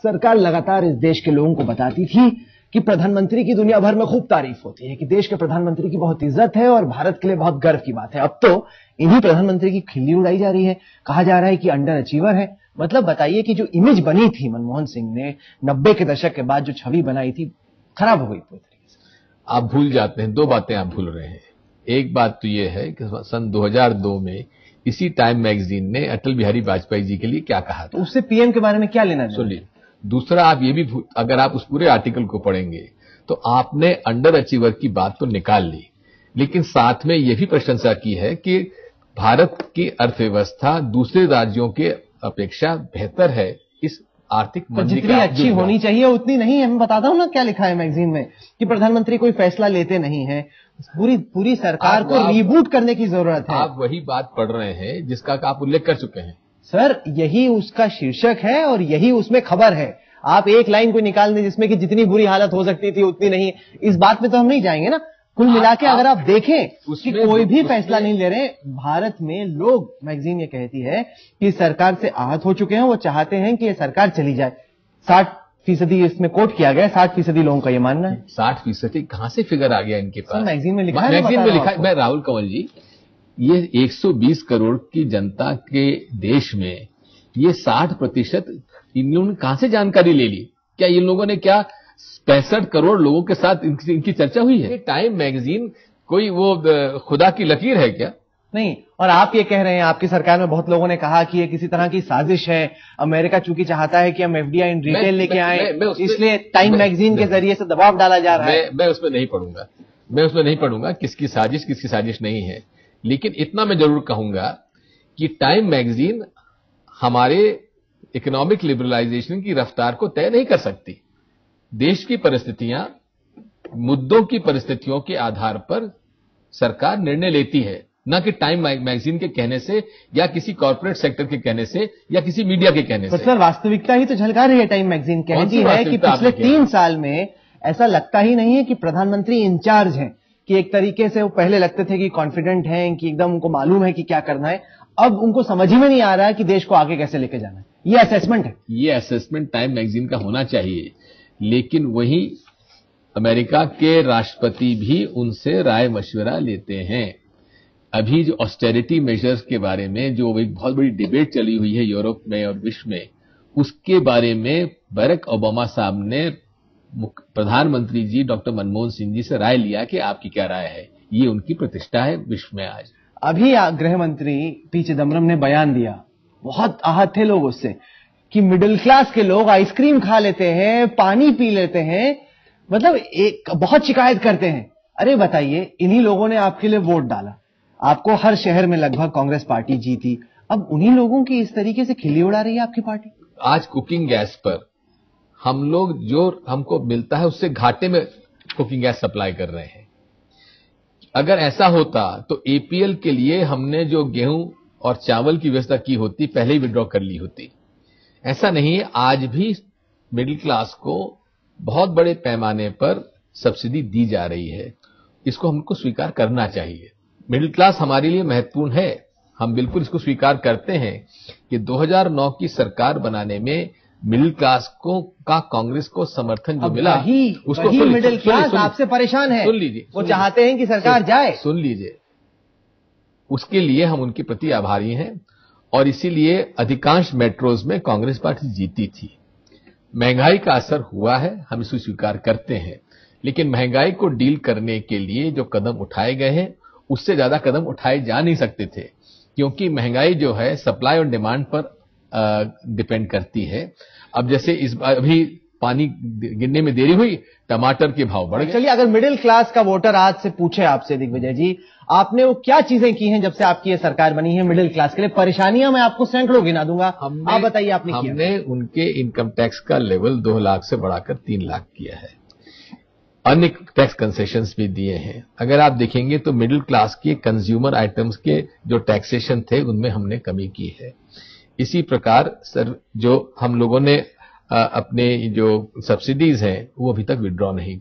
सरकार लगातार इस देश के लोगों को बताती थी कि प्रधानमंत्री की दुनिया भर में खूब तारीफ होती है कि देश के प्रधानमंत्री की बहुत इज्जत है और भारत के लिए बहुत गर्व की बात है। अब तो इन्हीं प्रधानमंत्री की खिल्ली उड़ाई जा रही है, कहा जा रहा है कि अंडर अचीवर है। मतलब बताइए कि जो इमेज बनी थी मनमोहन सिंह ने 90 के दशक के बाद जो छवि बनाई थी, खराब हो गई पूरी तरीके से। आप भूल जाते हैं, दो बातें आप भूल रहे हैं। एक बात तो यह है कि सन 2002 में इसी टाइम मैगजीन ने अटल बिहारी वाजपेयी जी के लिए क्या कहा था, तो उससे पीएम के बारे में क्या लेना चाहिए? सुनिए, दूसरा आप ये भी, अगर आप उस पूरे आर्टिकल को पढ़ेंगे तो आपने अंडर अचीवर की बात तो निकाल ली, लेकिन साथ में यह भी प्रशंसा की है कि भारत की अर्थव्यवस्था दूसरे राज्यों के अपेक्षा बेहतर है इस आर्थिक मंदी जितनी अच्छी होनी चाहिए उतनी नहीं है। मैं बताता हूं ना क्या लिखा है मैगजीन में कि प्रधानमंत्री कोई फैसला लेते नहीं है, पूरी सरकार को रीबूट करने की जरूरत है। आप वही बात पढ़ रहे हैं जिसका आप उल्लेख कर चुके हैं। सर, यही उसका शीर्षक है और यही उसमें खबर है। आप एक लाइन को निकाल दें जिसमें कि जितनी बुरी हालत हो सकती थी उतनी नहीं, इस बात में तो हम नहीं जाएंगे ना। कुल मिला के अगर आप देखें कि कोई भी फैसला नहीं ले रहे भारत में लोग, मैगजीन ये कहती है कि सरकार से आहत हो चुके हैं, वो चाहते हैं कि ये सरकार चली जाए। 60% इसमें कोट किया गया, 60% लोगों का ये मानना है। 60% कहां से फिगर आ गया इनके पास? मैगजीन में लिखा है, मैगजीन में लिखा है। मैं राहुल कंवल जी, ये 120 करोड़ की जनता के देश में ये 60% इन लोगों ने कहां से जानकारी ले ली? क्या इन लोगों ने क्या 65 करोड़ लोगों के साथ इनकी चर्चा हुई है? टाइम मैगजीन कोई वो खुदा की लकीर है क्या? नहीं। और आप ये कह रहे हैं, आपकी सरकार में बहुत लोगों ने कहा कि ये किसी तरह की साजिश है, अमेरिका चूंकि चाहता है कि हम एफडीआई इन रिटेल लेके आए, इसलिए टाइम मैगजीन के जरिए से दबाव डाला जा रहा है। मैं उसमें नहीं पढ़ूंगा किसकी साजिश नहीं है। लेकिन इतना मैं जरूर कहूंगा कि टाइम मैगजीन हमारे इकोनॉमिक लिबरलाइजेशन की रफ्तार को तय नहीं कर सकती। देश की परिस्थितियां, मुद्दों की परिस्थितियों के आधार पर सरकार निर्णय लेती है, न कि टाइम मैगजीन के कहने से या किसी कॉर्पोरेट सेक्टर के कहने से या किसी मीडिया के कहने से। सर, वास्तविकता ही तो झलका रही है। टाइम मैगजीन कहती है कि पिछले 3 साल में ऐसा लगता ही नहीं है कि प्रधानमंत्री इंचार्ज हैं, कि एक तरीके से वो पहले लगते थे कि कॉन्फिडेंट हैं, कि एकदम उनको मालूम है कि क्या करना है। अब उनको समझ ही में नहीं आ रहा है कि देश को आगे कैसे लेके जाना है। ये असेसमेंट है। ये असेसमेंट टाइम मैगजीन का होना चाहिए, लेकिन वही अमेरिका के राष्ट्रपति भी उनसे राय मशविरा लेते हैं। अभी जो ऑस्टेरिटी मेजर्स के बारे में जो एक बहुत बड़ी डिबेट चली हुई है यूरोप में और विश्व में, उसके बारे में बराक ओबामा साहब ने प्रधानमंत्री जी डॉक्टर मनमोहन सिंह जी से राय लिया कि आपकी क्या राय है। ये उनकी प्रतिष्ठा है विश्व में। आज अभी गृह मंत्री पी चिदम्बरम ने बयान दिया, बहुत आहत थे लोग उससे, कि मिडिल क्लास के लोग आइसक्रीम खा लेते हैं, पानी पी लेते हैं, मतलब एक बहुत शिकायत करते हैं। अरे बताइए, इन्हीं लोगों ने आपके लिए वोट डाला, आपको हर शहर में लगभग कांग्रेस पार्टी जीती, अब उन्हीं लोगों की इस तरीके से खिल्ली उड़ा रही है आपकी पार्टी। आज कुकिंग गैस पर हम लोग जो हमको मिलता है उससे घाटे में कुकिंग गैस सप्लाई कर रहे हैं। अगर ऐसा होता तो एपीएल के लिए हमने जो गेहूं और चावल की व्यवस्था की होती पहले ही विड्रॉ कर ली होती। ऐसा नहीं है, आज भी मिडिल क्लास को बहुत बड़े पैमाने पर सब्सिडी दी जा रही है। इसको हमको स्वीकार करना चाहिए। मिडिल क्लास हमारे लिए महत्वपूर्ण है, हम बिल्कुल इसको स्वीकार करते हैं कि 2009 की सरकार बनाने में मिडिल क्लास को का कांग्रेस को समर्थन जो मिला, उसको मिडिल क्लास आपसे परेशान है। सुन लीजिए, वो चाहते हैं कि सरकार जाए। सुन लीजिए, उसके लिए हम उनके प्रति आभारी हैं और इसीलिए अधिकांश मेट्रोज में कांग्रेस पार्टी जीती थी। महंगाई का असर हुआ है, हम इसको स्वीकार करते हैं, लेकिन महंगाई को डील करने के लिए जो कदम उठाए गए हैं उससे ज्यादा कदम उठाए जा नहीं सकते थे, क्योंकि महंगाई जो है सप्लाई और डिमांड पर डिपेंड करती है। अब जैसे इस बार अभी पानी गिरने में देरी हुई, टमाटर के भाव बढ़ गए। चलिए, अगर मिडिल क्लास का वोटर आज से पूछे आपसे, दिग्विजय जी, आपने वो क्या चीजें की हैं जब से आपकी ये सरकार बनी है मिडिल क्लास के लिए? परेशानियां मैं आपको सैकड़ों गिना दूंगा, आप बताइए आपने किया। हमने उनके इनकम टैक्स का लेवल 2 लाख से बढ़ाकर 3 लाख किया है। अन्य टैक्स कंसेशंस भी दिए हैं। अगर आप देखेंगे तो मिडिल क्लास के कंज्यूमर आइटम्स के जो टैक्सेशन थे उनमें हमने कमी की है। इसी प्रकार सर, जो हम लोगों ने अपने जो सब्सिडीज हैं वो अभी तक विड्रॉ नहीं